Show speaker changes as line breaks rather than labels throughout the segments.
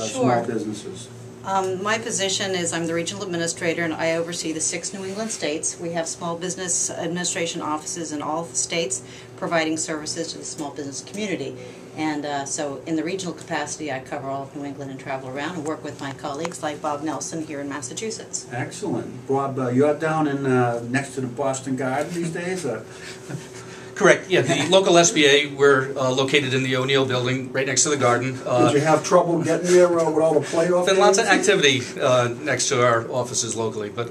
small businesses?
My position is I'm the regional administrator and I oversee the 6 New England states. We have small business administration offices in all the states providing services to the small business community. And so in the regional capacity I cover all of New England and travel around and work with my colleagues like Bob Nelson here in Massachusetts.
Excellent. Bob, you're down in next to the Boston Garden these days?
Correct. Yeah, the local SBA, we're located in the O'Neill building, right next to the garden.
Did you have trouble getting there with all the playoff
Been lots of activity next to our offices locally. But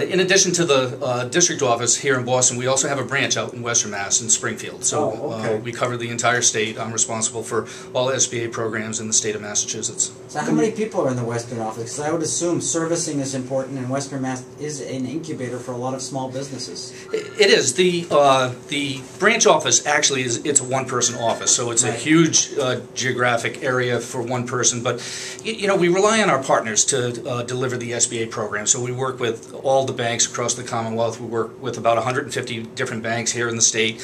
in addition to the district office here in Boston, we also have a branch out in Western Mass in Springfield. So we cover the entire state. I'm responsible for all SBA programs in the state of Massachusetts.
So how many people are in the Western office? Because I would assume servicing is important, and Western Mass is an incubator for a lot of small businesses.
It is. The branch office actually it's a one-person office, so it's a huge geographic area for one person. But you know, we rely on our partners to deliver the SBA program. So we work with all the banks across the Commonwealth. We work with about 150 different banks here in the state.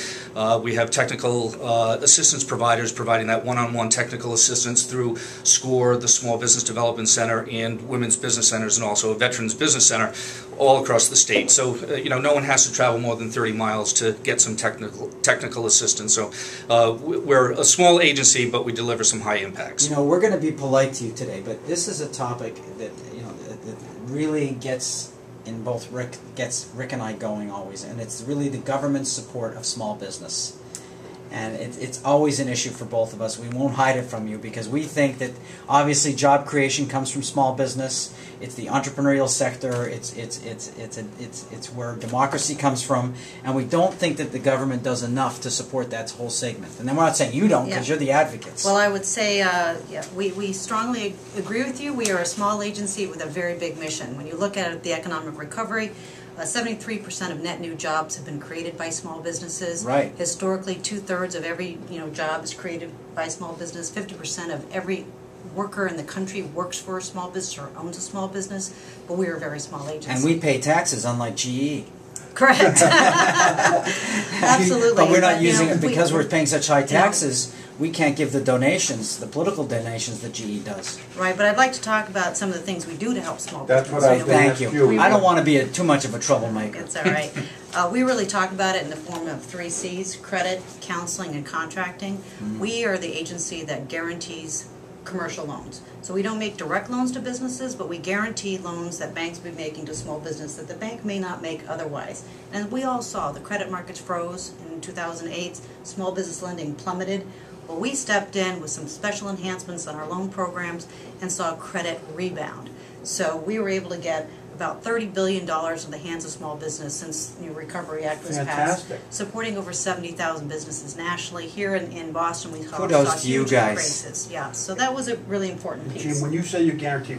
We have technical assistance providers providing that one-on-one technical assistance through SCORE, the Small Business Development Center, and Women's Business Centers, and also a Veterans Business Center, all across the state. So you know, no one has to travel more than 30 miles to get some technical assistance. So we're a small agency, but we deliver some high impacts.
You know, we're going to be polite to you today, but this is a topic that that really gets Rick and I going always, and it's really the government support of small business. And it's always an issue for both of us. We won't hide it from you because we think that obviously job creation comes from small business. It's the entrepreneurial sector. It's where democracy comes from, and we don't think that the government does enough to support that whole segment. And then we're not saying you don't, because you're the advocates.
Well, I would say, we strongly agree with you. We are a small agency with a very big mission. When you look at the economic recovery, 73% of net new jobs have been created by small businesses.
Right.
Historically, 2/3 of every job is created by small business. 50% of every worker in the country works for a small business or owns a small business. But we are a very small agency.
And we pay taxes, unlike GE.
Correct. Absolutely.
But we're not using it because we're paying such high taxes. We can't give the donations, the political donations that GE does.
Right, but I'd like to talk about some of the things we do to help small business.
That's what I was going to
Thank you. I don't want to be too much of a troublemaker.
It's all right. We really talk about it in the form of 3 C's: credit, counseling, and contracting. We are the agency that guarantees commercial loans. So we don't make direct loans to businesses, but we guarantee loans that banks will be making to small business that the bank may not make otherwise. And we all saw the credit markets froze in 2008, small business lending plummeted. Well, we stepped in with some special enhancements on our loan programs and saw credit rebound. So we were able to get about $30 billion in the hands of small business since the Recovery Act was passed, supporting over 70,000 businesses nationally. Here in Boston, we saw
Kudos to you
huge
guys.
increases. Yeah, so that was a really important piece.
Jim, when you say you guarantee,